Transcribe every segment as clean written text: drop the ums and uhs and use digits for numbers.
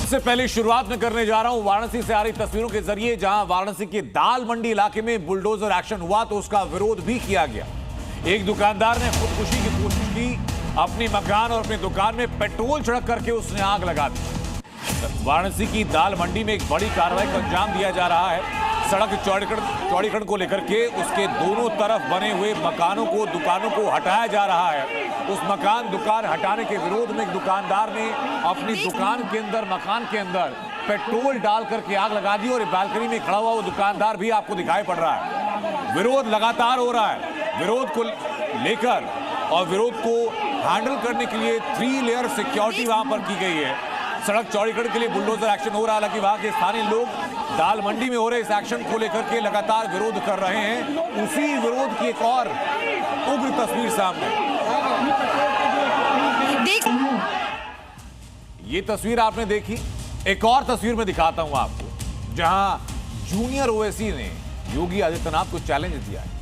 सबसे पहले शुरुआत में करने जा रहा हूं वाराणसी से आ रही तस्वीरों के जरिए, जहां वाराणसी के दाल मंडी इलाके में बुलडोजर एक्शन हुआ तो उसका विरोध भी किया गया। एक दुकानदार ने खुदकुशी की कोशिश की, अपनी मकान और अपनी दुकान में पेट्रोल छिड़क करके उसने आग लगा दी। वाराणसी की दाल मंडी में एक बड़ी कार्रवाई को अंजाम दिया जा रहा है। सड़क चौड़ीकरण को लेकर के उसके दोनों तरफ बने हुए मकानों को, दुकानों को हटाया जा रहा है। उस दुकान हटाने के विरोध में एक दुकानदार ने अपनी दुकान के अंदर, मकान के अंदर पेट्रोल डाल करके आग लगा दी और बालकनी में खड़ा हुआ वो दुकानदार भी आपको दिखाई पड़ रहा है। विरोध लगातार हो रहा है। विरोध को लेकर और विरोध को हैंडल करने के लिए 3 लेयर सिक्योरिटी वहां पर की गई है। सड़क चौड़ीकरण के लिए बुलडोजर एक्शन हो रहा है। हालांकि वहां के स्थानीय लोग दाल मंडी में हो रहे इस एक्शन को लेकर के लगातार विरोध कर रहे हैं। उसी विरोध की एक और उग्र तस्वीर सामने। ये तस्वीर आपने देखी, एक और तस्वीर में दिखाता हूं आपको, जहां जूनियर ओवैसी ने योगी आदित्यनाथ को चैलेंज दिया है।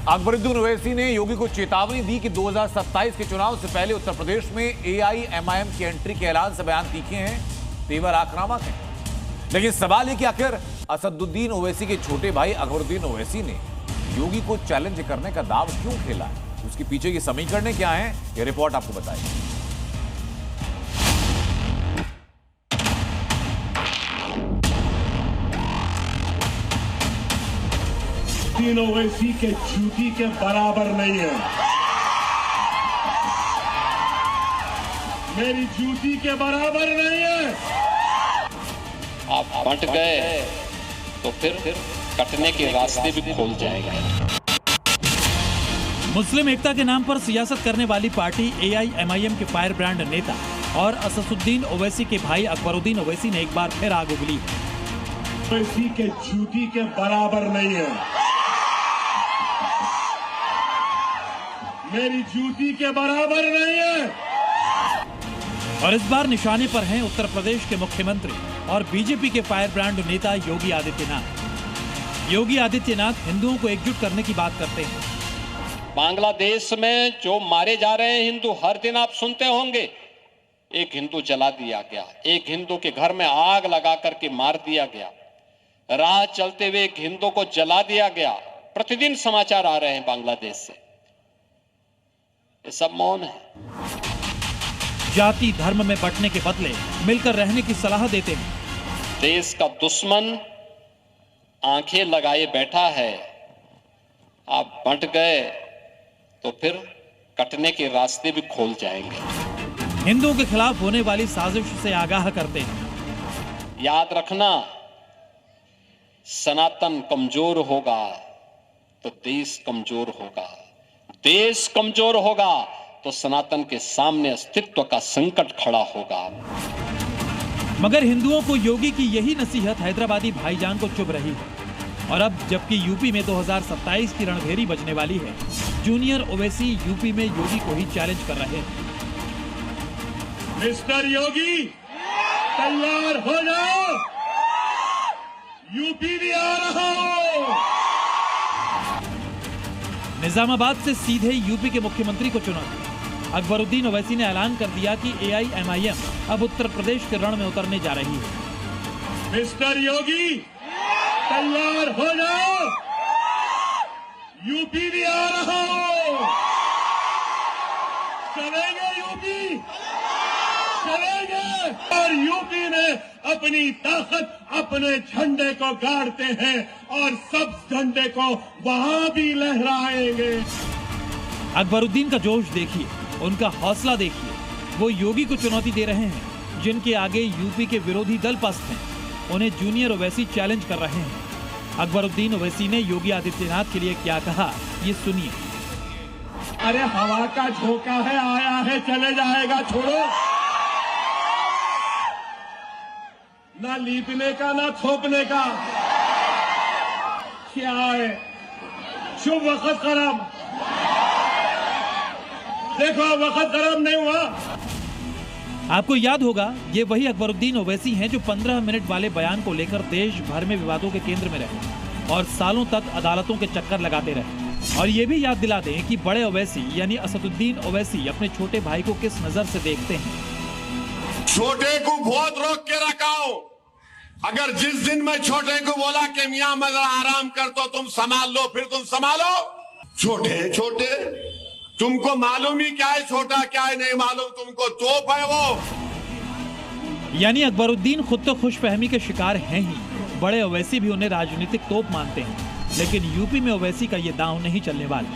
अकबरुद्दीन ओवैसी ने योगी को चेतावनी दी कि 2027 के चुनाव से पहले उत्तर प्रदेश में AIMIM की एंट्री के ऐलान से बयान तीखे हैं, तेवर आक्रामक हैं। लेकिन सवाल है कि आखिर असदुद्दीन ओवैसी के छोटे भाई अकबरुद्दीन ओवैसी ने योगी को चैलेंज करने का दाव क्यों खेला है? उसके पीछे की समीकरण क्या है, यह रिपोर्ट आपको बताएगी। ओवैसी के जूती के बराबर नहीं है। मेरी जूती के बराबर नहीं है। आप बंट गए तो फिर कटने के रास्ते भी खोल जाएंगे। मुस्लिम एकता के नाम पर सियासत करने वाली पार्टी AIMIM के फायर ब्रांड नेता और असदुद्दीन ओवैसी के भाई अकबरुद्दीन ओवैसी ने एक बार फिर आग उगली। ओवैसी के जूती के बराबर नहीं है। मेरी जूती के बराबर नहीं है। और इस बार निशाने पर हैं उत्तर प्रदेश के मुख्यमंत्री और बीजेपी के फायर ब्रांड नेता योगी आदित्यनाथ। योगी आदित्यनाथ हिंदुओं को एकजुट करने की बात करते हैं। बांग्लादेश में जो मारे जा रहे हैं हिंदू, हर दिन आप सुनते होंगे, एक हिंदू जला दिया गया, एक हिंदू के घर में आग लगा करके मार दिया गया, राह चलते हुए एक हिंदू को जला दिया गया। प्रतिदिन समाचार आ रहे हैं बांग्लादेश से। ये सब मौन है। जाति धर्म में बंटने के बदले मिलकर रहने की सलाह देते हैं। देश का दुश्मन आंखें लगाए बैठा है। आप बंट गए तो फिर कटने के रास्ते भी खोल जाएंगे। हिंदुओं के खिलाफ होने वाली साजिश से आगाह करते हैं। याद रखना, सनातन कमजोर होगा तो देश कमजोर होगा, देश कमजोर होगा तो सनातन के सामने अस्तित्व का संकट खड़ा होगा। मगर हिंदुओं को योगी की यही नसीहत हैदराबादी भाईजान को चुभ रही है। और अब जबकि यूपी में 2027 की रणभेरी बजने वाली है, जूनियर ओवैसी यूपी में योगी को ही चैलेंज कर रहे हैं। मिस्टर योगी, तैयार हो जाओ, यूपी भी आ रहा हूं। निजामाबाद से सीधे यूपी के मुख्यमंत्री को चुनौती। अकबरुद्दीन ओवैसी ने ऐलान कर दिया कि AIMIM अब उत्तर प्रदेश के रण में उतरने जा रही है। मिस्टर योगी, तैयार हो जाओ, यूपी भी आ रहा हूं। चलेंगे यूपी, चलेंगे। और यूपी में अपनी ताकत अपने झंडे को गाड़ते हैं और सब झंडे को वहां भी लहराएंगे। अकबरुद्दीन का जोश देखिए, उनका हौसला देखिए। वो योगी को चुनौती दे रहे हैं, जिनके आगे यूपी के विरोधी दल पस्त हैं। उन्हें जूनियर ओवैसी चैलेंज कर रहे हैं। अकबरुद्दीन ओवैसी ने योगी आदित्यनाथ के लिए क्या कहा, ये सुनिए। अरे हवा का झोंका है, आया है चले जाएगा, छोड़ो। ना लीपने का ना थोपने का। क्या है, शुभ वक्त खराब। देखो वक्त खराब नहीं हुआ। आपको याद होगा, ये वही अकबरुद्दीन ओवैसी हैं जो 15 मिनट वाले बयान को लेकर देश भर में विवादों के केंद्र में रहे और सालों तक अदालतों के चक्कर लगाते रहे। और ये भी याद दिला दें कि बड़े ओवैसी यानी असदुद्दीन ओवैसी अपने छोटे भाई को किस नजर से देखते हैं। छोटे को बहुत रोक के रखा हूं। अगर जिस दिन मैं छोटे को बोला कि मियां मैं जरा आराम कर तो तुम संभाल लो, फिर तुम संभालो। छोटे छोटे तुमको मालूम ही क्या है छोटा क्या है, नहीं मालूम तुमको, तोप है वो। यानी अकबरुद्दीन खुद तो खुशफहमी के शिकार हैं ही, बड़े ओवैसी भी उन्हें राजनीतिक तोप मानते हैं। लेकिन यूपी में ओवैसी का ये दांव नहीं चलने वाला,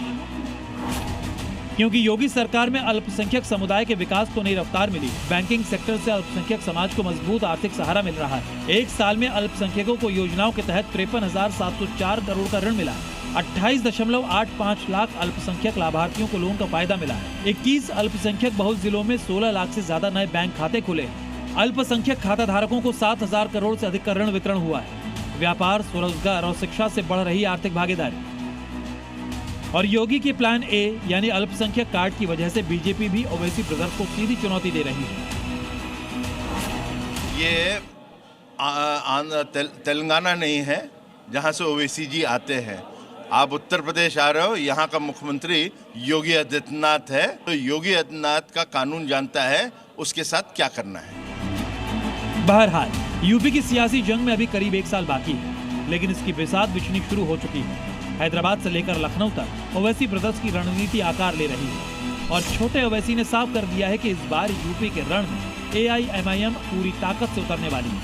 क्योंकि योगी सरकार में अल्पसंख्यक समुदाय के विकास को नई रफ्तार मिली। बैंकिंग सेक्टर से अल्पसंख्यक समाज को मजबूत आर्थिक सहारा मिल रहा है। एक साल में अल्पसंख्यकों को योजनाओं के तहत 53,704 करोड़ का ऋण मिला। 28.85 लाख अल्पसंख्यक लाभार्थियों को लोन का फायदा मिला है। 21 अल्पसंख्यक बहुल जिलों में 16 लाख से ज्यादा नए बैंक खाते खुले। अल्पसंख्यक खाता धारकों को 7,000 करोड़ से अधिक का ऋण वितरण हुआ है। व्यापार, स्वरोजगार और शिक्षा से बढ़ रही आर्थिक भागीदारी। और योगी के प्लान ए यानी अल्पसंख्यक कार्ड की वजह से बीजेपी भी ओवैसी ब्रदर्स को सीधी चुनौती दे रही है। ये तेलंगाना नहीं है जहां से ओवैसी जी आते हैं। आप उत्तर प्रदेश आ रहे हो, यहाँ का मुख्यमंत्री योगी आदित्यनाथ है, तो योगी आदित्यनाथ का कानून जानता है उसके साथ क्या करना है। बहरहाल यूपी की सियासी जंग में अभी करीब 1 साल बाकी है, लेकिन इसकी बिसात बिछनी शुरू हो चुकी है। हैदराबाद से लेकर लखनऊ तक ओवैसी ब्रदर्स की रणनीति आकार ले रही है और छोटे ओवैसी ने साफ कर दिया है कि इस बार यूपी के रण में AIMIM पूरी ताकत से उतरने वाली है।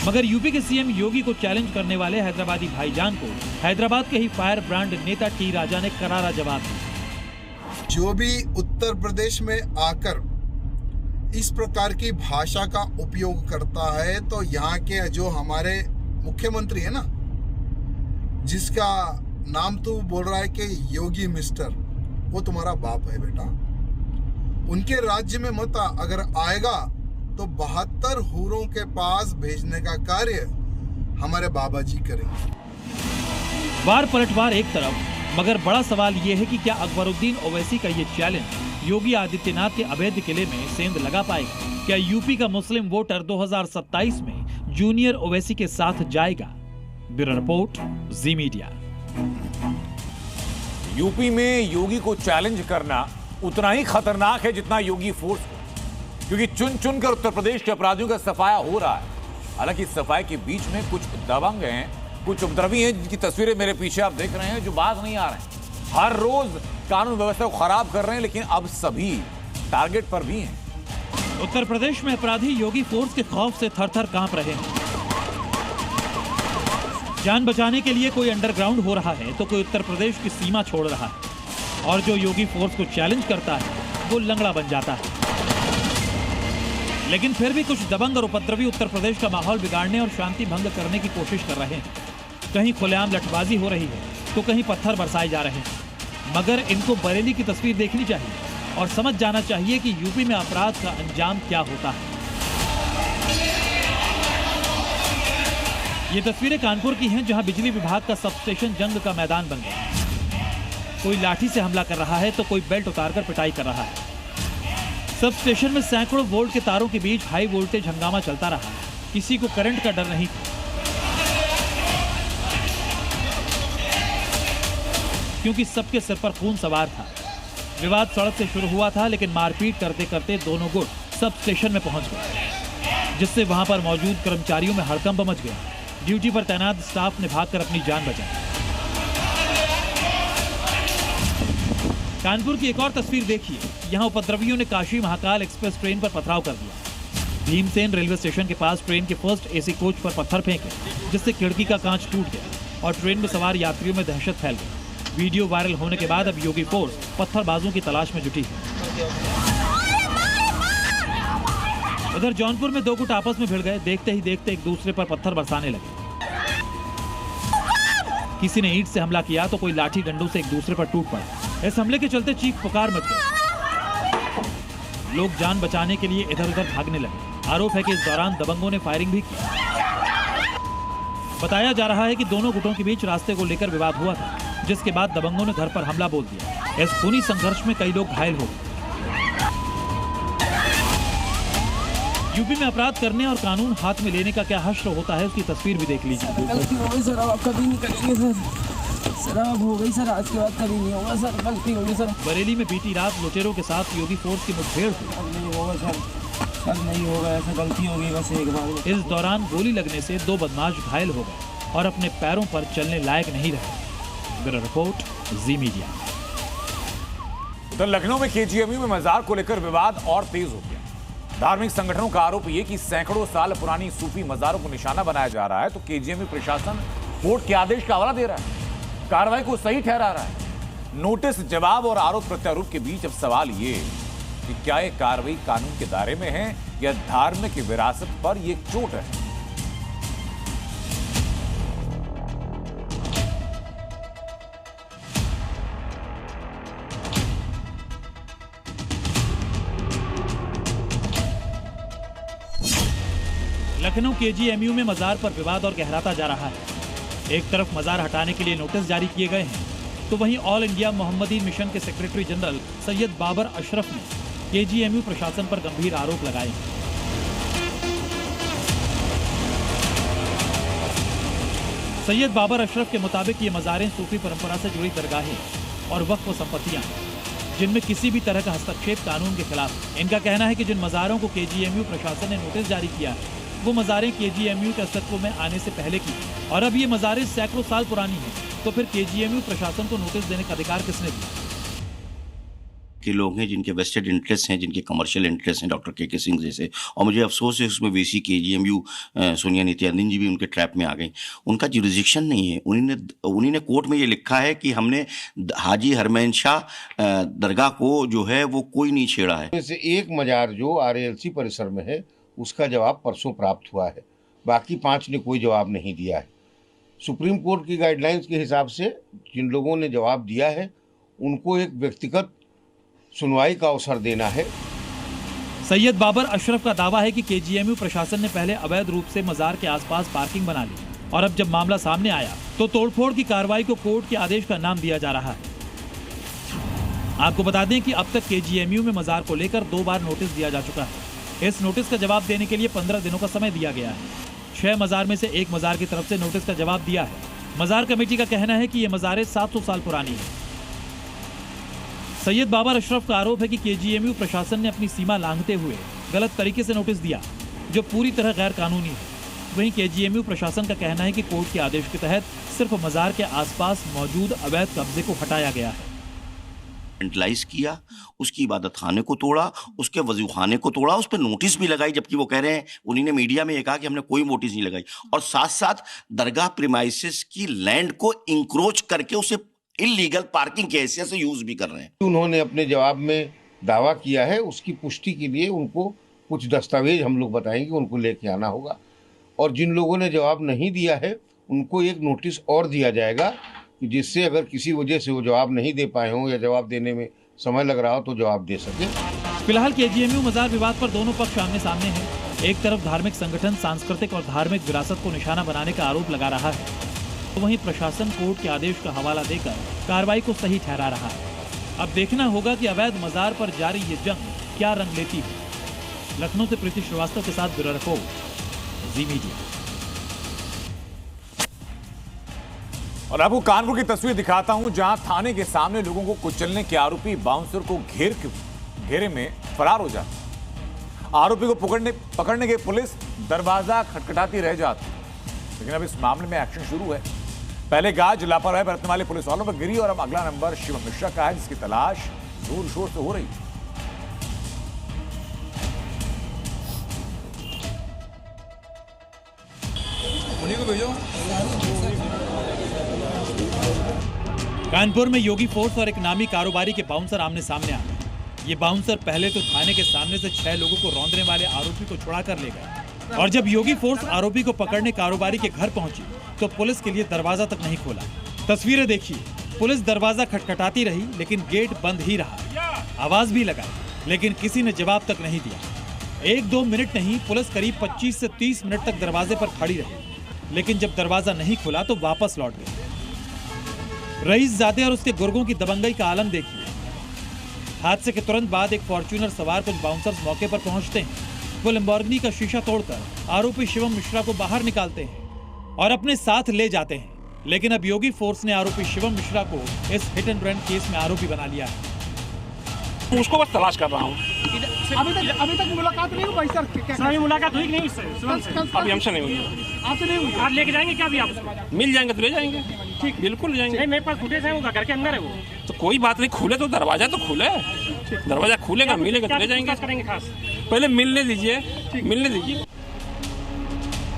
मगर यूपी के सीएम योगी को चैलेंज करने वाले हैदराबादी भाईजान को हैदराबाद के ही फायर ब्रांड नेता टी राजा ने करारा जवाब दिया। जो भी उत्तर प्रदेश में आकर इस प्रकार की भाषा का उपयोग करता है, तो यहाँ के जो हमारे मुख्यमंत्री है ना, जिसका नाम तो बोल रहा है कि योगी मिस्टर, वो तुम्हारा बाप है बेटा। उनके राज्य में मत अगर आएगा तो 72 हूरों के पास भेजने का कार्य हमारे बाबा जी करेंगे। वार पलटवार एक तरफ, मगर बड़ा सवाल ये है कि क्या अकबरुद्दीन ओवैसी का ये चैलेंज योगी आदित्यनाथ के अवैध किले में सेंध लगा पाएगा? क्या यूपी का मुस्लिम वोटर 2027 में जूनियर ओवैसी के साथ जाएगा? Bureau report, Zee media. UP में योगी को चैलेंज करना उतना ही खतरनाक है जितना योगी फोर्स को, क्योंकि चुन चुन कर उत्तर प्रदेश के अपराधियों का सफाया हो रहा है। हालांकि इस सफाई के बीच में कुछ दबंग हैं, कुछ उपद्रवी हैं, जिनकी तस्वीरें मेरे पीछे आप देख रहे हैं, जो बाज नहीं आ रहे हैं। हर रोज कानून व्यवस्था को खराब कर रहे हैं, लेकिन अब सभी टारगेट पर भी हैं। उत्तर प्रदेश में अपराधी योगी फोर्स के खौफ से थर-थर कांप रहे हैं। जान बचाने के लिए कोई अंडरग्राउंड हो रहा है तो कोई उत्तर प्रदेश की सीमा छोड़ रहा है, और जो योगी फोर्स को चैलेंज करता है वो लंगड़ा बन जाता है। लेकिन फिर भी कुछ दबंग और उपद्रवी उत्तर प्रदेश का माहौल बिगाड़ने और शांति भंग करने की कोशिश कर रहे हैं। कहीं खुलेआम लठबाजी हो रही है तो कहीं पत्थर बरसाए जा रहे हैं। मगर इनको बरेली की तस्वीर देखनी चाहिए और समझ जाना चाहिए कि यूपी में अपराध का अंजाम क्या होता है। ये तस्वीरें कानपुर की हैं, जहां बिजली विभाग का सबस्टेशन जंग का मैदान बन गया। कोई लाठी से हमला कर रहा है तो कोई बेल्ट उतारकर पिटाई कर रहा है। सबस्टेशन में सैकड़ों वोल्ट के तारों के बीच हाई वोल्टेज हंगामा चलता रहा। किसी को करंट का डर नहीं था, क्योंकि सबके सिर पर खून सवार था। विवाद सड़क से शुरू हुआ था, लेकिन मारपीट करते करते दोनों गुट सब स्टेशन में पहुंच गए, जिससे वहां पर मौजूद कर्मचारियों में हड़कंप मच गया। ड्यूटी पर तैनात स्टाफ ने भागकर अपनी जान बचाई। कानपुर की एक और तस्वीर देखिए। यहां उपद्रवियों ने काशी महाकाल एक्सप्रेस ट्रेन पर पथराव कर दिया। भीमसेन रेलवे स्टेशन के पास ट्रेन के फर्स्ट एसी कोच पर पत्थर फेंके, जिससे खिड़की का कांच टूट गया और ट्रेन में सवार यात्रियों में दहशत फैल गई। वीडियो वायरल होने के बाद अब योगी फोर्स पत्थरबाजों की तलाश में जुटी है। उधर जौनपुर में दो गुट आपस में भिड़ गए। देखते ही देखते एक दूसरे पर पत्थर बरसाने लगे। किसी ने ईंट से हमला किया तो कोई लाठी डंडों से एक दूसरे पर टूट पड़ा। इस हमले के चलते चीख पुकार मच गई। लोग जान बचाने के लिए इधर उधर भागने लगे। आरोप है कि इस दौरान दबंगों ने फायरिंग भी की। बताया जा रहा है कि दोनों गुटों के बीच रास्ते को लेकर विवाद हुआ था, जिसके बाद दबंगों ने घर पर हमला बोल दिया। इस खूनी संघर्ष में कई लोग घायल हो गए। यूपी में अपराध करने और कानून हाथ में लेने का क्या हश्र होता है, उसकी तस्वीर भी देख लीजिए। गलती हो गई सर, अब कभी नहीं करेंगे सर। अब हो गई सर, आज के बाद कभी नहीं होगा सर। गलती होगी सर। बरेली में बीती रात लुटेरों के साथ योगी फोर्स की मुठभेड़ हुई। अब नहीं होगा सर। अब नहीं होगा, ऐसा गलती हो गई बस एक बार। इस दौरान गोली लगने से 2 बदमाश घायल हो गए और अपने पैरों पर चलने लायक नहीं रहे। Bureau report, Zee media. तो लखनऊ में केजीएमयू में मजार को लेकर विवाद और तेज हो गया। धार्मिक संगठनों का आरोप ये कि सैकड़ों साल पुरानी सूफी मजारों को निशाना बनाया जा रहा है, तो केजीएमयू प्रशासन कोर्ट के आदेश का हवाला दे रहा है, कार्रवाई को सही ठहरा रहा है। नोटिस, जवाब और आरोप प्रत्यारोप के बीच अब सवाल ये कि क्या ये कार्रवाई कानून के दायरे में है या धार्मिक विरासत पर ये चोट है। लखनऊ केजीएमयू में मजार पर विवाद और गहराता जा रहा है। एक तरफ मजार हटाने के लिए नोटिस जारी किए गए हैं, तो वहीं ऑल इंडिया मोहम्मदी मिशन के सेक्रेटरी जनरल सैयद बाबर अशरफ ने केजीएमयू प्रशासन पर गंभीर आरोप लगाए हैं। सैयद बाबर अशरफ के मुताबिक ये मजारें सूफी परंपरा से जुड़ी दरगाहें और वक्फ संपत्तियां हैं, जिनमें किसी भी तरह का हस्तक्षेप कानून के खिलाफ है। इनका कहना है कि जिन मजारों को केजीएमयू प्रशासन ने नोटिस जारी किया है, वो मजारें केजीएमयू के अस्तित्व में आने से पहले की, और अब ये मजारें सैकड़ों साल पुरानी हैं, तो फिर केजीएमयू प्रशासन को नोटिस देने का अधिकार किसने दिया? के लोग हैं जिनके वेस्टेड इंटरेस्ट हैं, जिनके कमर्शियल इंटरेस्ट हैं, डॉक्टर के सिंह जैसे। और मुझे अफसोस है उसमें वीसी केजीएमयू सोनिया नित्यानंद जी भी उनके ट्रैप में आ गई। उनका जुरिसडिक्शन नहीं है। उन्हीं ने कोर्ट में ये लिखा है कि हमने हाजी हरमैन शाह दरगाह को जो है वो कोई नहीं छेड़ा है। जैसे एक मजार जो आरएलसी परिसर में है उसका जवाब परसों प्राप्त हुआ है, बाकी 5 ने कोई जवाब नहीं दिया है। सुप्रीम कोर्ट की गाइडलाइंस के हिसाब से जिन लोगों ने जवाब दिया है उनको एक व्यक्तिगत सुनवाई का अवसर देना है। सैयद बाबर अशरफ का दावा है कि केजीएमयू प्रशासन ने पहले अवैध रूप से मजार के आसपास पार्किंग बना ली, और अब जब मामला सामने आया तो तोड़फोड़ की कार्रवाई को कोर्ट के आदेश का नाम दिया जा रहा है। आपको बता दें कि अब तक केजीएमयू में मजार को लेकर 2 बार नोटिस दिया जा चुका है। इस नोटिस का जवाब देने के लिए 15 दिनों का समय दिया गया है। 6 मजार में से एक मजार की तरफ से नोटिस का जवाब दिया है। मजार कमेटी का कहना है कि ये मजारें 700 साल पुरानी है। सैयद बाबर अशरफ का आरोप है कि केजीएमयू प्रशासन ने अपनी सीमा लांघते हुए गलत तरीके से नोटिस दिया, जो पूरी तरह गैर कानूनी है। वहीं केजीएमयू प्रशासन का कहना है कि कोर्ट के आदेश के तहत सिर्फ मजार के आसपास मौजूद अवैध कब्जे को हटाया गया है। वेंटिलाइज किया, उसकी इबादत खाने को तोड़ा, उसके वजू खाने को तोड़ा, उस पर नोटिस भी लगाई, जबकि वो कह रहे हैं, उन्हीं ने मीडिया में ये कहा कि हमने कोई नोटिस नहीं लगाई, और साथ साथ दरगाह प्रीमाइसेस की लैंड को इंक्रोच करके उसे इलीगल पार्किंग के हैसियत से यूज भी कर रहे हैं। उन्होंने अपने जवाब में दावा किया है, उसकी पुष्टि के लिए उनको कुछ दस्तावेज हम लोग बताएंगे, उनको लेके आना होगा। और जिन लोगों ने जवाब नहीं दिया है उनको एक नोटिस और दिया जाएगा, जिससे अगर किसी वजह से वो जवाब नहीं दे पाए हों या जवाब देने में समय लग रहा हो तो जवाब दे सके। फिलहाल केजीएमयू मजार विवाद पर दोनों पक्ष आमने सामने हैं। एक तरफ धार्मिक संगठन सांस्कृतिक और धार्मिक विरासत को निशाना बनाने का आरोप लगा रहा है, तो वहीं प्रशासन कोर्ट के आदेश का हवाला देकर कार्रवाई को सही ठहरा रहा है। अब देखना होगा कि अवैध मजार पर जारी ये जंग क्या रंग लेती है। लखनऊ से प्रीति श्रीवास्तव के साथ ब्यूरो रिपोर्ट, जी मीडिया। और आपको कानपुर की तस्वीर दिखाता हूं, जहां थाने के सामने लोगों को कुचलने के आरोपी बाउंसर को घेरे में फरार हो जाते। आरोपी को पकड़ने के पुलिस दरवाजा खटखटाती रह जाती, लेकिन अब इस मामले में एक्शन शुरू है। पहले गाज लापरवाही बरतने वाले पुलिस वालों पर गिरी, और अब अगला नंबर शिवम मिश्रा का है, जिसकी तलाश जोर शोर से हो रही है। कानपुर में योगी फोर्स और एक नामी कारोबारी के बाउंसर आमने सामने आ गए। ये बाउंसर पहले तो थाने के सामने से 6 लोगों को रौंदने वाले आरोपी को छुड़ा कर ले गए, और जब योगी फोर्स आरोपी को पकड़ने कारोबारी के घर पहुंची तो पुलिस के लिए दरवाजा तक नहीं खोला। तस्वीरें देखिए, पुलिस दरवाजा खटखटाती रही लेकिन गेट बंद ही रहा। आवाज भी लगाई लेकिन किसी ने जवाब तक नहीं दिया। 1-2 मिनट नहीं, पुलिस करीब 25 से 30 मिनट तक दरवाजे पर खड़ी रही, लेकिन जब दरवाजा नहीं खुला तो वापस लौट गई। रईसजादे और उसके गुर्गों की दबंगई का आलम देखिए। हादसे के तुरंत बाद एक फॉर्च्यूनर सवार कुछ बाउंसर्स मौके पर पहुंचते हैं। वो लैम्बोर्गिनी का शीशा तोड़कर आरोपी शिवम मिश्रा को बाहर निकालते हैं और अपने साथ ले जाते हैं। लेकिन अब योगी फोर्स ने आरोपी शिवम मिश्रा को इस हिट एंड रन केस में आरोपी बना लिया है। उसको बस तलाश कर रहा हूँ। से अभी तक मुलाकात नहीं हुई भाई सर? अभी मुलाकात हुई कि नहीं उससे? अभी हमसे नहीं हुई। आपसे नहीं हुई? आज लेके जाएंगे क्या? अभी आप मिल जाएंगे तो ले जाएंगे। ठीक, बिल्कुल ले जाएंगे। नहीं, मेरे पास फुटेज है, वो घर के अंदर है वो। तो कोई बात नहीं, खुले तो दरवाजा तो खुले, दरवाजा खुलेगा, मिलेगा तो ले जाएंगे। करेंगे खास, पहले मिलने दीजिए, मिलने दीजिए।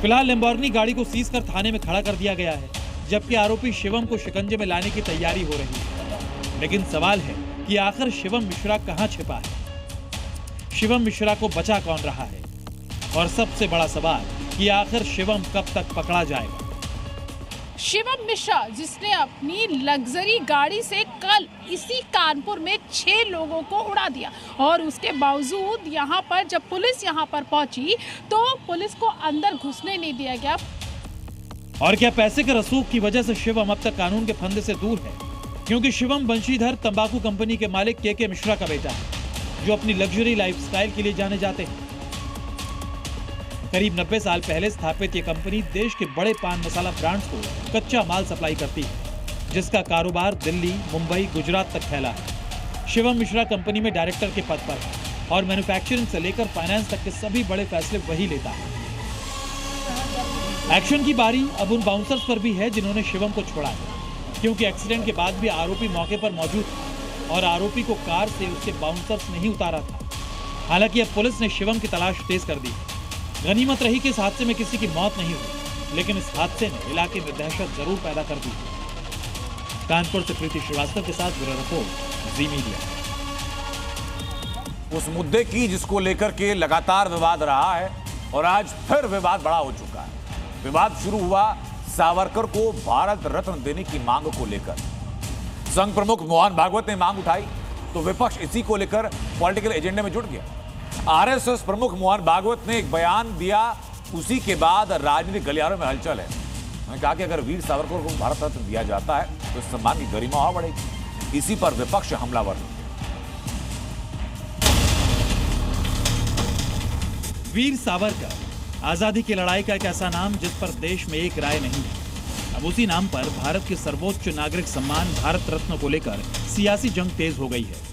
फिलहाल लैम्बोर्गिनी गाड़ी को सीज कर थाने में खड़ा कर दिया गया है, जबकि आरोपी शिवम को शिकंजे में लाने की तैयारी हो रही है। लेकिन सवाल है कि आखिर शिवम मिश्रा कहां छिपा है? शिवम मिश्रा को बचा कौन रहा है? और सबसे बड़ा सवाल कि आखिर शिवम कब तक पकड़ा जाएगा? शिवम मिश्रा, जिसने अपनी लग्जरी गाड़ी से कल इसी कानपुर में 6 लोगों को उड़ा दिया, और उसके बावजूद यहाँ पर जब पुलिस यहाँ पर पहुंची तो पुलिस को अंदर घुसने नहीं दिया गया। और क्या पैसे के रसूख की वजह से शिवम अब तक कानून के फंदे से दूर है? क्योंकि शिवम बंशीधर तंबाकू कंपनी के मालिक के मिश्रा का बेटा है, जो अपनी लग्जरी लाइफस्टाइल के लिए जाने जाते हैं। करीब 90 साल पहले स्थापित ये कंपनी देश के बड़े पान मसाला ब्रांड्स को कच्चा माल सप्लाई करती है, जिसका कारोबार दिल्ली, मुंबई, गुजरात तक फैला है। शिवम मिश्रा कंपनी में डायरेक्टर के पद पर है और मैन्युफैक्चरिंग से लेकर फाइनेंस तक के सभी बड़े फैसले वही लेता है। एक्शन की बारी अब उन बाउंसर्स पर भी है जिन्होंने शिवम को छुड़ाया, क्योंकि एक्सीडेंट के बाद भी आरोपी मौके पर मौजूद था और आरोपी को कार से उसके बाउंसर्स नहीं उतारा था। हालांकि अब पुलिस ने शिवम की तलाश तेज कर दी। गनीमत रही कि इस हादसे में किसी की मौत नहीं हुई, लेकिन इस हादसे ने इलाके में दहशत जरूर पैदा कर दी। कानपुर से प्रीति श्रीवास्तव के साथ ब्यूरो रिपोर्ट, जी मीडिया। उस मुद्दे की जिसको लेकर के लगातार विवाद रहा है और आज फिर विवाद बड़ा हो चुका है। विवाद शुरू हुआ सावरकर को भारत रत्न देने की मांग को लेकर। संघ प्रमुख मोहन भागवत ने मांग उठाई तो विपक्ष इसी को लेकर पॉलिटिकल एजेंडे में जुट गया। आरएसएस प्रमुख मोहन भागवत ने एक बयान दिया, उसी के बाद राजनीतिक गलियारों में हलचल है। उन्होंने कहा कि अगर वीर सावरकर को भारत रत्न दिया जाता है तो सम्मान की गरिमा और बढ़ेगी। इसी पर विपक्ष हमलावर। वीर सावरकर आजादी की लड़ाई का एक ऐसा नाम जिस पर देश में एक राय नहीं है। अब उसी नाम पर भारत के सर्वोच्च नागरिक सम्मान भारत रत्न को लेकर सियासी जंग तेज हो गई है।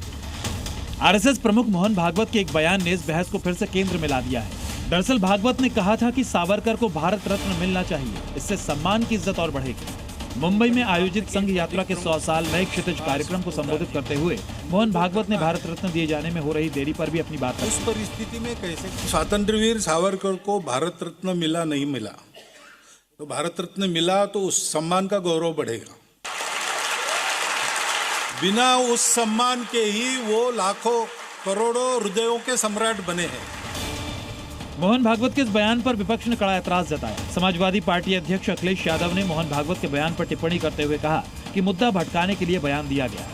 आरएसएस प्रमुख मोहन भागवत के एक बयान ने इस बहस को फिर से केंद्र में ला दिया है। दरअसल भागवत ने कहा था कि सावरकर को भारत रत्न मिलना चाहिए, इससे सम्मान की इज्जत और बढ़ेगी। मुंबई में आयोजित संघ यात्रा के 100 साल नए क्षितिज कार्यक्रम को संबोधित करते हुए मोहन भागवत ने भारत रत्न दिए जाने में हो रही देरी पर भी अपनी बात रखी। उस परिस्थिति में कैसे स्वातंत्रवीर सावरकर को भारत रत्न मिला नहीं मिला, तो भारत रत्न मिला तो उस सम्मान का गौरव बढ़ेगा। बिना उस सम्मान के ही वो लाखों करोड़ों हृदयों के सम्राट बने हैं। मोहन भागवत के इस बयान पर विपक्ष ने कड़ा ऐतराज जताया। समाजवादी पार्टी अध्यक्ष अखिलेश यादव ने मोहन भागवत के बयान पर टिप्पणी करते हुए कहा कि मुद्दा भटकाने के लिए बयान दिया गया।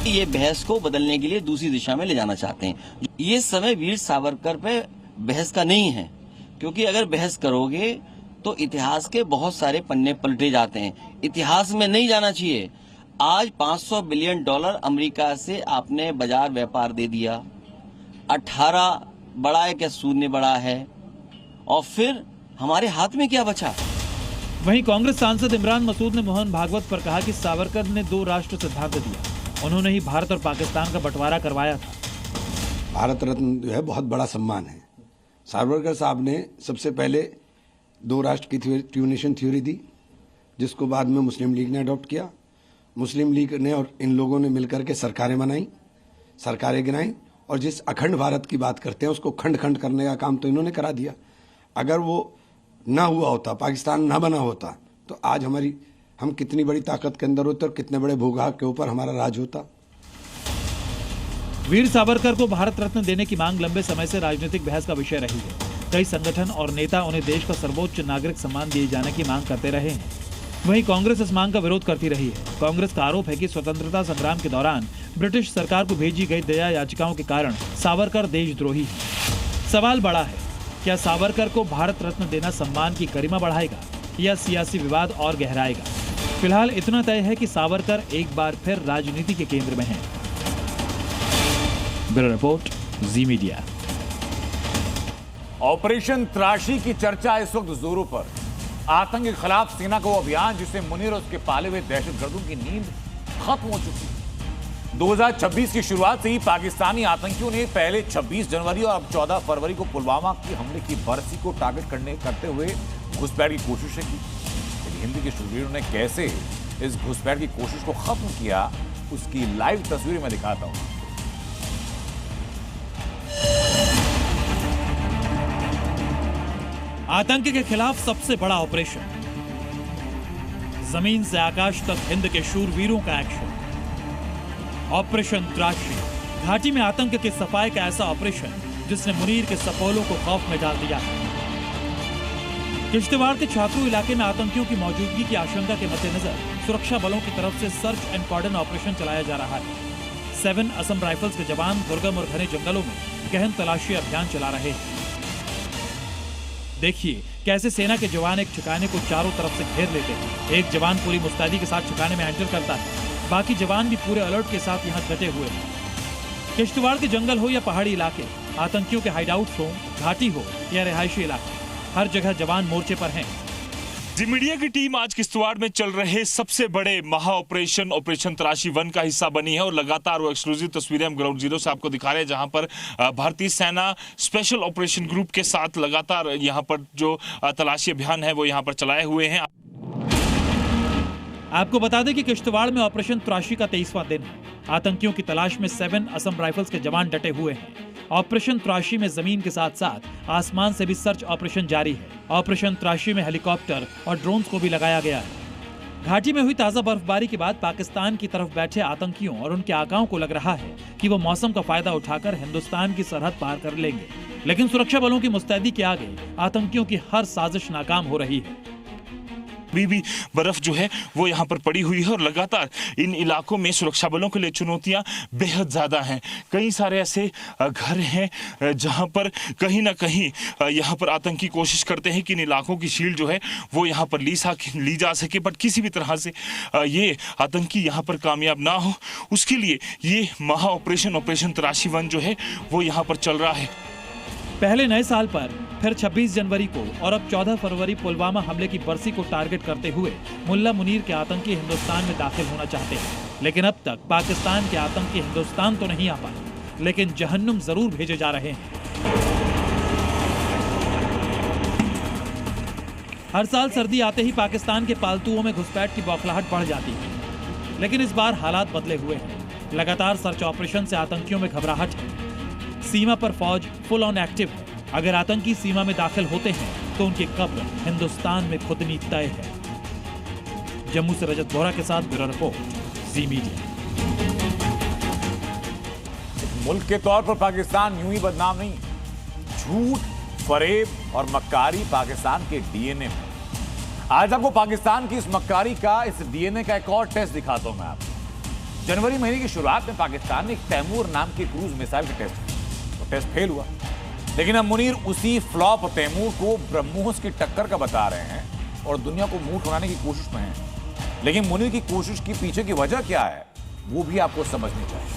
ये बहस को बदलने के लिए दूसरी दिशा में ले जाना चाहते हैं। ये समय वीर सावरकर पे बहस का नहीं है, क्योंकि अगर बहस करोगे तो इतिहास के बहुत सारे पन्ने पलटे जाते हैं। इतिहास में नहीं जाना चाहिए। आज $500 बिलियन अमेरिका से आपने बाजार व्यापार दे दिया। 18 बड़ा है क्या शून्य बड़ा है, और फिर हमारे हाथ में क्या बचा। वहीं कांग्रेस सांसद इमरान मसूद ने मोहन भागवत पर कहा कि सावरकर ने 2 राष्ट्र सिद्धांत दिया, उन्होंने ही भारत और पाकिस्तान का बंटवारा करवाया था। भारत रत्न जो है बहुत बड़ा सम्मान है। सावरकर साहब ने सबसे पहले 2 राष्ट्र की टू नेशन थ्योरी दी, जिसको बाद में मुस्लिम लीग ने अडॉप्ट किया। मुस्लिम लीग ने और इन लोगों ने मिलकर के सरकारें बनाई, सरकारें गिनाई, और जिस अखंड भारत की बात करते हैं उसको खंड खंड करने का काम तो इन्होंने करा दिया। अगर वो ना हुआ होता, पाकिस्तान ना बना होता, तो आज हम कितनी बड़ी ताकत के अंदर होते और कितने बड़े भूभाग के ऊपर हमारा राज होता। वीर सावरकर को भारत रत्न देने की मांग लंबे समय से राजनीतिक बहस का विषय रही है। कई संगठन और नेता उन्हें देश का सर्वोच्च नागरिक सम्मान दिए जाने की मांग करते रहे हैं। वहीं कांग्रेस इस मांग का विरोध करती रही है। कांग्रेस का आरोप है कि स्वतंत्रता संग्राम के दौरान ब्रिटिश सरकार को भेजी गई दया याचिकाओं के कारण सावरकर देशद्रोही है। सवाल बड़ा है, क्या सावरकर को भारत रत्न देना सम्मान की गरिमा बढ़ाएगा या सियासी विवाद और गहराएगा? फिलहाल इतना तय है कि सावरकर एक बार फिर राजनीति के केंद्र में है। Bureau report, Zee media. Operation त्राशी की चर्चा इस वक्त जोरों पर। आतंक के खिलाफ सेना का वो अभियान जिसे मुनीर और उसके पाले हुए दहशतगर्दों की नींद खत्म हो चुकी है। 2026 की शुरुआत से ही पाकिस्तानी आतंकियों ने पहले 26 जनवरी और अब 14 फरवरी को पुलवामा की हमले की बरसी को टारगेट करते हुए घुसपैठ की कोशिशें की। लेकिन हिंदी के शूरवीरों ने कैसे इस घुसपैठ की कोशिश को खत्म किया, उसकी लाइव तस्वीरें मैं दिखाता हूं। आतंक के खिलाफ सबसे बड़ा ऑपरेशन, जमीन से आकाश तक हिंद के शूरवीरों का एक्शन। ऑपरेशन त्राशी, घाटी में आतंक के सफाए का ऐसा ऑपरेशन जिसने मुनीर के सपोलों को खौफ में डाल दिया। किश्तवाड़ के छात्रों इलाके में आतंकियों की मौजूदगी की आशंका के मद्देनजर सुरक्षा बलों की तरफ से सर्च एंड कॉर्डन ऑपरेशन चलाया जा रहा है। 7 असम राइफल्स के जवान दुर्गम और घने जंगलों में गहन तलाशी अभियान चला रहे हैं। देखिए कैसे सेना के जवान एक ठिकाने को चारों तरफ से घेर लेते हैं। एक जवान पूरी मुस्तैदी के साथ ठिकाने में एंटर करता है, बाकी जवान भी पूरे अलर्ट के साथ यहाँ डटे हुए हैं। किश्तवाड़ के जंगल हो या पहाड़ी इलाके, आतंकियों के हाइडआउट्स हो, घाटी हो या रिहायशी इलाके, हर जगह जवान मोर्चे पर हैं। जी मीडिया की टीम आज किश्तवाड़ में चल रहे सबसे बड़े महा ऑपरेशन तलाशी 1 का हिस्सा बनी है और लगातार वो एक्सक्लूसिव तस्वीरें हम ग्राउंड जीरो से आपको दिखा रहे हैं, जहां पर भारतीय सेना स्पेशल ऑपरेशन ग्रुप के साथ लगातार यहां पर जो तलाशी अभियान है वो यहां पर चलाए हुए हैं। आपको बता दें कि किश्तवाड़ में ऑपरेशन त्राशी का 23वां दिन है। आतंकियों की तलाश में 7 असम राइफल्स के जवान डटे हुए हैं। ऑपरेशन त्राशी में जमीन के साथ साथ आसमान से भी सर्च ऑपरेशन जारी है। ऑपरेशन त्राशी में हेलीकॉप्टर और ड्रोन्स को भी लगाया गया है। घाटी में हुई ताजा बर्फबारी के बाद पाकिस्तान की तरफ बैठे आतंकियों और उनके आकाओं को लग रहा है कि वो मौसम का फायदा उठाकर हिंदुस्तान की सरहद पार कर लेंगे, लेकिन सुरक्षा बलों की मुस्तैदी के आगे आतंकियों की हर साजिश नाकाम हो रही है। अभी भी बर्फ जो है वो यहाँ पर पड़ी हुई है और लगातार इन इलाकों में सुरक्षा बलों के लिए चुनौतियां बेहद ज़्यादा हैं। कई सारे ऐसे घर हैं जहाँ पर कहीं ना कहीं यहाँ पर आतंकी कोशिश करते हैं कि इन इलाकों की शील्ड जो है वो यहाँ पर ली जा सके, बट किसी भी तरह से ये आतंकी यहाँ पर कामयाब ना हो, उसके लिए ये महा ऑपरेशन तलाशी 1 जो है वो यहाँ पर चल रहा है। पहले नए साल पर, फिर 26 जनवरी को और अब 14 फरवरी पुलवामा हमले की बरसी को टारगेट करते हुए मुल्ला मुनीर के आतंकी हिंदुस्तान में दाखिल होना चाहते हैं। लेकिन अब तक पाकिस्तान के आतंकी हिंदुस्तान तो नहीं आ पाए, लेकिन जहन्नुम जरूर भेजे जा रहे हैं। हर साल सर्दी आते ही पाकिस्तान के पालतुओं में घुसपैठ की बौखलाहट बढ़ जाती है, लेकिन इस बार हालात बदले हुए हैं। लगातार सर्च ऑपरेशन से आतंकियों में घबराहट है। सीमा पर फौज फुल ऑन एक्टिव है। अगर आतंकी सीमा में दाखिल होते हैं तो उनकी कब्र हिंदुस्तान में खुदनी तय है। जम्मू से रजत बोहरा के साथ ब्यूरो रिपोर्ट, जी मीडिया। मुल्क के तौर पर पाकिस्तान यूं ही बदनाम नहीं, झूठ, फरेब और मक्कारी पाकिस्तान के डीएनए में। आज आपको पाकिस्तान की इस मक्कारी का, इस डीएनए का एक और टेस्ट दिखाता हूं मैं आपको। जनवरी महीने की शुरुआत में पाकिस्तान ने एक तैमूर नाम के क्रूज मिसाइल का टेस्ट फेल हुआ, लेकिन अब मुनीर उसी फ्लॉप तैमूर को ब्रह्मोस की टक्कर का बता रहे हैं और दुनिया को मुंह उड़ाने की कोशिश में हैं। लेकिन मुनीर की कोशिश की पीछे की वजह क्या है वो भी आपको समझनी चाहिए।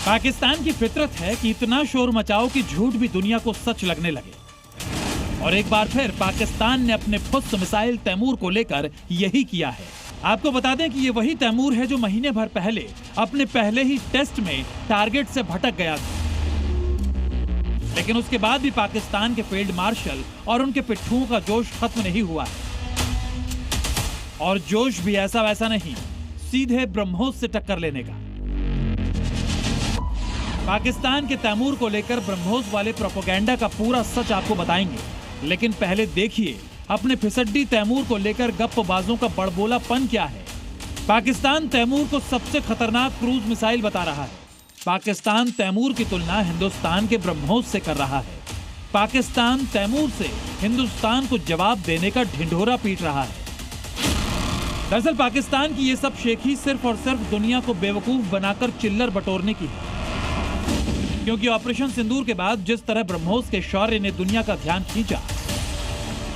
पाकिस्तान की फितरत है कि इतना शोर मचाओ कि झूठ भी दुनिया को सच लगने लगे। और एक बार फिर पाकिस्तान ने अपने फुस्त मिसाइल तैमूर को लेकर यही किया है। आपको बता दें कि ये वही तैमूर है जो महीने भर पहले अपने पहले ही टेस्ट में टारगेट से भटक गया था। लेकिन उसके बाद भी पाकिस्तान के फील्ड मार्शल और उनके पिट्ठुओं का जोश खत्म नहीं हुआ है। और जोश भी ऐसा वैसा नहीं, सीधे ब्रह्मोस से टक्कर लेने का। पाकिस्तान के तैमूर को लेकर ब्रह्मोस वाले प्रोपेगेंडा का पूरा सच आपको बताएंगे, लेकिन पहले देखिए अपने फिसड्डी तैमूर को लेकर गप्पबाजों का बड़बोलापन क्या है। पाकिस्तान तैमूर को सबसे खतरनाक क्रूज मिसाइल बता रहा है। पाकिस्तान तैमूर की तुलना हिंदुस्तान के ब्रह्मोस से कर रहा है। पाकिस्तान तैमूर से हिंदुस्तान को जवाब देने का ढिंढोरा पीट रहा है। दरअसल पाकिस्तान की ये सब शेखी सिर्फ और सिर्फ दुनिया को बेवकूफ बनाकर चिल्लर बटोरने की है। क्योंकि ऑपरेशन सिंदूर के बाद जिस तरह ब्रह्मोस के शौर्य ने दुनिया का ध्यान खींचा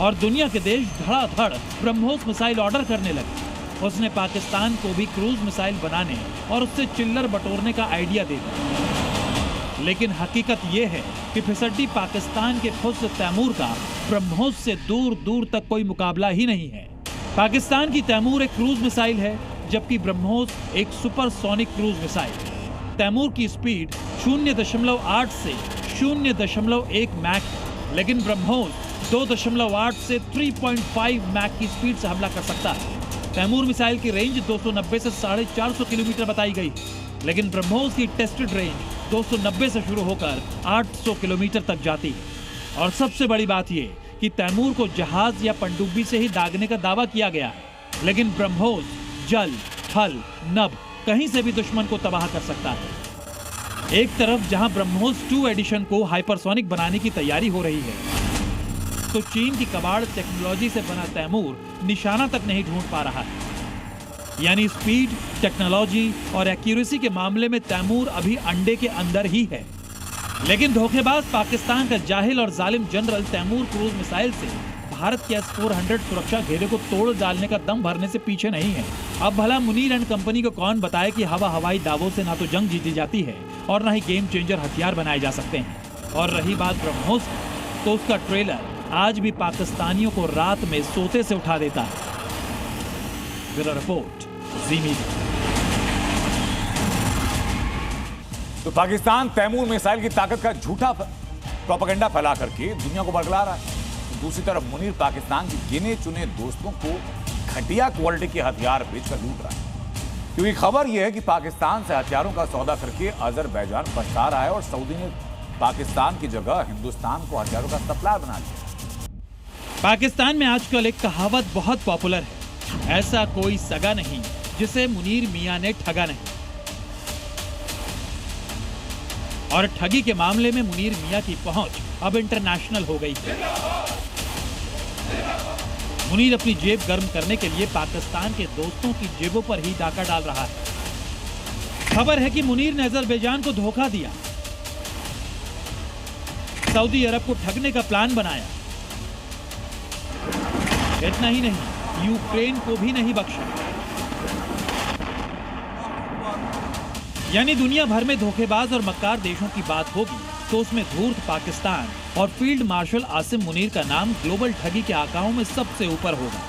और दुनिया के देश धड़ाधड़ ब्रह्मोस मिसाइल ऑर्डर करने लगे, उसने पाकिस्तान को भी क्रूज मिसाइल बनाने और उससे चिल्लर बटोरने का आइडिया दे दिया। लेकिन हकीकत यह है कि फिसड्डी पाकिस्तान के फुस्त तैमूर का ब्रह्मोस से दूर दूर तक कोई मुकाबला ही नहीं है। पाकिस्तान की तैमूर एक क्रूज मिसाइल है जबकि ब्रह्मोस एक सुपरसोनिक क्रूज मिसाइल। तैमूर की स्पीड 0.8 से 0.1 मैक, लेकिन ब्रह्मोस 2.8 से 3.5 मैक की स्पीड से हमला कर सकता है। तैमूर मिसाइल की रेंज 290 से 450 किलोमीटर बताई गई, लेकिन ब्रह्मोस की टेस्टेड रेंज 290 से शुरू होकर 800 किलोमीटर तक जाती है। और सबसे बड़ी बात यह कि तैमूर को जहाज या पनडुब्बी से ही दागने का दावा किया गया है, लेकिन ब्रह्मोस जल, थल, नभ कहीं से भी दुश्मन को तबाह कर सकता है। एक तरफ जहां ब्रह्मोस 2 एडिशन को हाइपरसोनिक बनाने की तैयारी हो रही है, तो चीन की कबाड़ टेक्नोलॉजी से बना तैमूर निशाना तक नहीं ढूंढ पा रहा है। यानी स्पीड, टेक्नोलॉजी और एक्यूरेसी के मामले में तैमूर अभी अंडे के अंदर ही है। लेकिन धोखेबाज पाकिस्तान का जाहिल और जालिम जनरल तैमूर क्रूज मिसाइल से भारत के S-400 सुरक्षा घेरे को तोड़ डालने का दम भरने से पीछे नहीं है। अब भला मुनीर एंड कंपनी को कौन बताए कि हवाई दावों से ना तो जंग जीती जाती है और ना ही गेम चेंजर हथियार बनाए जा सकते हैं। और रही बात ब्रह्मोस की, तो उसका ट्रेलर आज भी पाकिस्तानियों को रात में सोते से उठा देता है। Bureau report, Zee media. तो पाकिस्तान तैमूर मिसाइल की ताकत का झूठा प्रोपेगेंडा फैला करके दुनिया को बरगला रहा है। दूसरी तरफ मुनीर पाकिस्तान के गिने चुने दोस्तों को घटिया क्वालिटी के हथियार बेचकर लूट रहा है, क्योंकि खबर यह है कि पाकिस्तान से हथियारों का सौदा करके अजरबैजान पछता रहा है और सऊदी ने पाकिस्तान की जगह हिंदुस्तान को हथियारों का सप्लाई बना दिया। पाकिस्तान में आजकल एक कहावत बहुत पॉपुलर है, ऐसा कोई सगा नहीं जिसे मुनीर मियां ने ठगा नहीं। और ठगी के मामले में मुनीर मियां की पहुंच अब इंटरनेशनल हो गई है। मुनीर अपनी जेब गर्म करने के लिए पाकिस्तान के दोस्तों की जेबों पर ही डाका डाल रहा है। खबर है कि मुनीर ने अजरबैजान को धोखा दिया, सऊदी अरब को ठगने का प्लान बनाया। इतना ही नहीं, यूक्रेन को भी नहीं बख्शा। यानी दुनिया भर में धोखेबाज और मक्कार देशों की बात होगी तो उसमें धूर्त पाकिस्तान और फील्ड मार्शल आसिम मुनीर का नाम ग्लोबल ठगी के आंकड़ों में सबसे ऊपर होगा।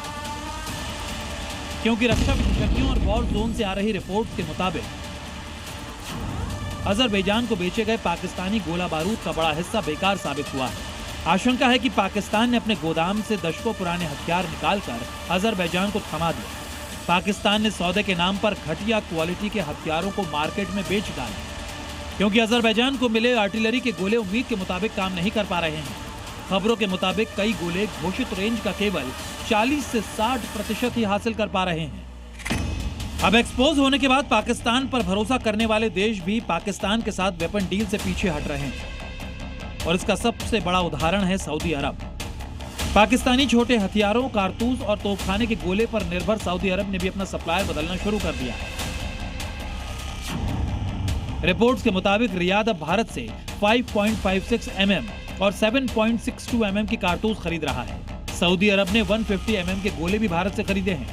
क्योंकि रक्षा विशेषज्ञों और वॉर जोन से आ रही रिपोर्ट के मुताबिक अजरबैजान को बेचे गए पाकिस्तानी गोला बारूद का बड़ा हिस्सा बेकार साबित हुआ है। आशंका है कि पाकिस्तान ने अपने गोदाम से दशकों पुराने हथियार निकालकर अजरबैजान को थमा दिया। पाकिस्तान ने सौदे के नाम पर घटिया क्वालिटी के हथियारों को मार्केट में बेच डाला, क्योंकि अजरबैजान को मिले आर्टिलरी के गोले उम्मीद के मुताबिक काम नहीं कर पा रहे हैं। खबरों के मुताबिक कई गोले घोषित रेंज का केवल 40 से 60% ही हासिल कर पा रहे हैं। अब एक्सपोज होने के बाद पाकिस्तान पर भरोसा करने वाले देश भी पाकिस्तान के साथ वेपन डील से पीछे हट रहे हैं, और इसका सबसे बड़ा उदाहरण है सऊदी अरब। पाकिस्तानी छोटे हथियारों, कारतूस और तोपखाने के गोले पर निर्भर सऊदी अरब ने भी अपना सप्लायर बदलना शुरू कर दिया है। रिपोर्ट्स के मुताबिक रियाद अब भारत से 5.56 mm और 7.62 mm की कारतूस खरीद रहा है। सऊदी अरब ने 150 mm के गोले भी भारत से खरीदे हैं।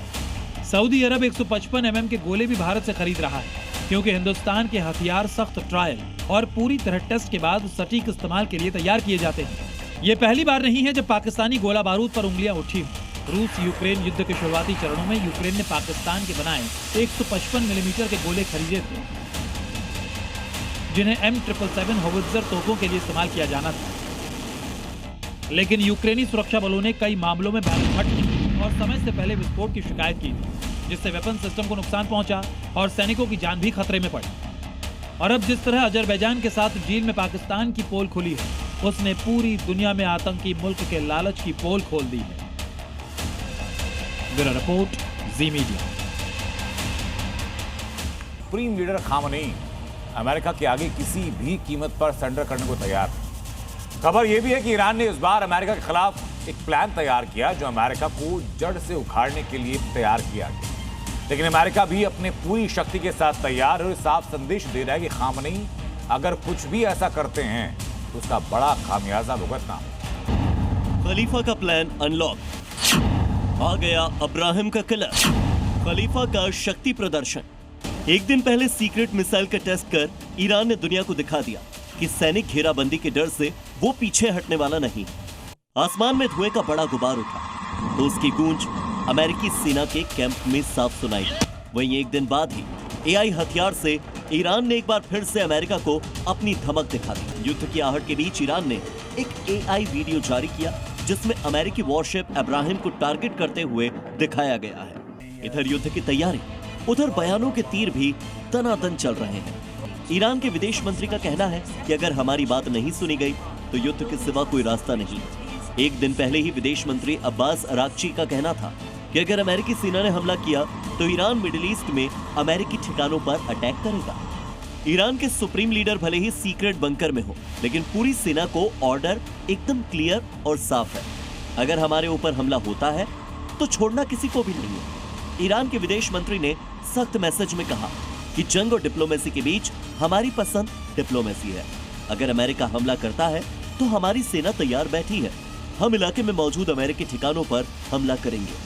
सऊदी अरब 155 mm के गोले भी भारत से खरीद रहा है, क्योंकि हिंदुस्तान के हथियार सख्त ट्रायल और पूरी तरह टेस्ट के बाद सटीक इस्तेमाल के लिए तैयार किए जाते हैं। ये पहली बार नहीं है जब पाकिस्तानी गोला बारूद पर उंगलियां उठी। रूस यूक्रेन युद्ध के शुरुआती चरणों में यूक्रेन ने पाकिस्तान के बनाए 155 मिलीमीटर के गोले खरीदे थे, जिन्हें M777 होवित्जर तोपों के लिए इस्तेमाल किया जाना था। लेकिन यूक्रेनी सुरक्षा बलों ने कई मामलों में बैकफट और समय से पहले विस्फोट की शिकायत की थी, जिससे वेपन सिस्टम को नुकसान पहुंचा और सैनिकों की जान भी खतरे में पड़ी। और अब जिस तरह अजरबैजान के साथ डील में पाकिस्तान की पोल खुली है, उसने पूरी दुनिया में आतंकी मुल्क के लालच की पोल खोल दी है। Bureau report, Zee media. Supreme leader Khamenei America के आगे किसी भी कीमत पर सरेंडर करने को तैयार है। खबर यह भी है कि ईरान ने इस बार अमेरिका के खिलाफ एक प्लान तैयार किया जो अमेरिका को जड़ से उखाड़ने के लिए तैयार किया गया। लेकिन अमेरिका भी अपने पूरी शक्ति के साथ तैयार है और साफ संदेश दे रहा है कि खामनेई अगर कुछ भी ऐसा करते हैं तो उसका बड़ा खामियाजा भुगतना। खलीफा का प्लान अनलॉक, आ गया अब्राहिम का किलर, खलीफा का शक्ति प्रदर्शन। एक दिन पहले सीक्रेट मिसाइल का टेस्ट कर ईरान ने दुनिया को दिखा दिया कि सैनिक घेराबंदी के डर से वो पीछे हटने वाला नहीं। आसमान में धुएं का बड़ा गुबार उठा तो उसकी गूंज अमेरिकी सेना के कैंप में साफ सुनाई। वहीं एक दिन बाद ही AI हथियार से ईरान ने एक बार फिर से अमेरिका को अपनी धमक दिखा दी। युद्ध की आहट के बीच ईरान ने एक AI वीडियो जारी किया जिसमें अमेरिकी वॉरशिप अब्राहिम को टारगेट करते हुए दिखाया गया है। इधर युद्ध की तैयारी, उधर बयानों के तीर भी तनातन चल रहे हैं। ईरान के विदेश मंत्री का कहना है कि अगर हमारी बात नहीं सुनी गई तो युद्ध के सिवा कोई रास्ता नहीं। एक दिन पहले ही विदेश मंत्री अब्बास अराक्ची का कहना था कि अगर अमेरिकी सेना ने हमला किया तो ईरान मिडिल ईस्ट में अमेरिकी ठिकानों पर अटैक करेगा। ईरान के सुप्रीम लीडर भले ही सीक्रेट बंकर में हो, लेकिन पूरी सेना को ऑर्डर एकदम क्लियर और साफ है। अगर हमारे ऊपर हमला होता है तो छोड़ना किसी को भी नहीं है। ईरान के विदेश मंत्री ने सख्त मैसेज में कहा कि जंग और डिप्लोमेसी के बीच हमारी पसंद डिप्लोमेसी है। अगर अमेरिका हमला करता है तो हमारी सेना तैयार बैठी है। हम इलाके में मौजूद अमेरिकी ठिकानों पर हमला करेंगे।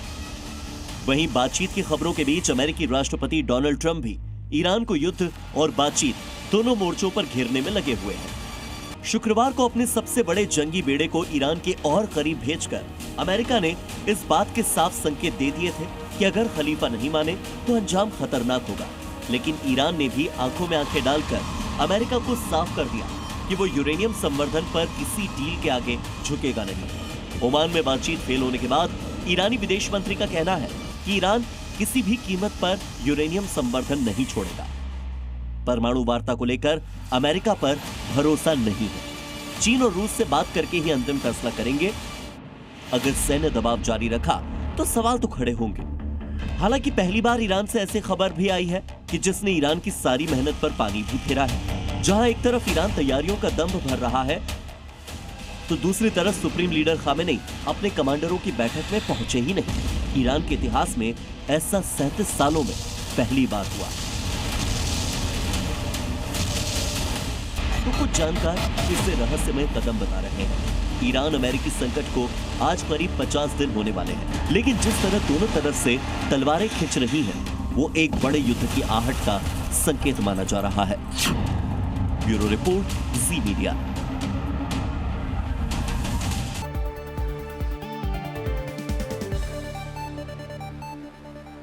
वहीं बातचीत की खबरों के बीच अमेरिकी राष्ट्रपति डोनाल्ड ट्रंप भी ईरान को युद्ध और बातचीत दोनों मोर्चों पर घेरने में लगे हुए हैं। शुक्रवार को अपने सबसे बड़े जंगी बेड़े को ईरान के और करीब भेजकर अमेरिका ने इस बात के साफ संकेत दे दिए थे कि अगर खलीफा नहीं माने तो अंजाम खतरनाक होगा। लेकिन ईरान ने भी आंखों में आंखें डालकर अमेरिका को साफ कर दिया कि वो यूरेनियम संवर्धन पर किसी डील के आगे झुकेगा नहीं। ओमान में बातचीत फेल होने के बाद ईरानी विदेश मंत्री का कहना है कि ईरान किसी भी कीमत पर यूरेनियम संवर्धन नहीं छोड़ेगा। परमाणु वार्ता को लेकर अमेरिका पर भरोसा नहीं है। चीन और रूस से बात करके ही अंतिम फैसला करेंगे। अगर सैन्य दबाव जारी रखा तो सवाल तो खड़े होंगे। हालांकि पहली बार ईरान से ऐसी खबर भी आई है कि जिसने ईरान की सारी मेहनत पर पानी भी फेरा है। जहां एक तरफ ईरान तैयारियों का दम भर रहा है तो दूसरी तरफ सुप्रीम लीडर खामेनेई अपने कमांडरों की बैठक में पहुंचे ही नहीं। ईरान के इतिहास में ऐसा 37 सालों में पहली बार हुआ। तो कुछ जानकार इसे रहस्यमय कदम बता रहे हैं। ईरान अमेरिकी संकट को आज करीब 50 दिन होने वाले हैं, लेकिन जिस तरह दोनों तरफ से तलवारें खिंच रही हैं, वो एक बड़े युद्ध की आहट का संकेत माना जा रहा है। Bureau report, Zee media.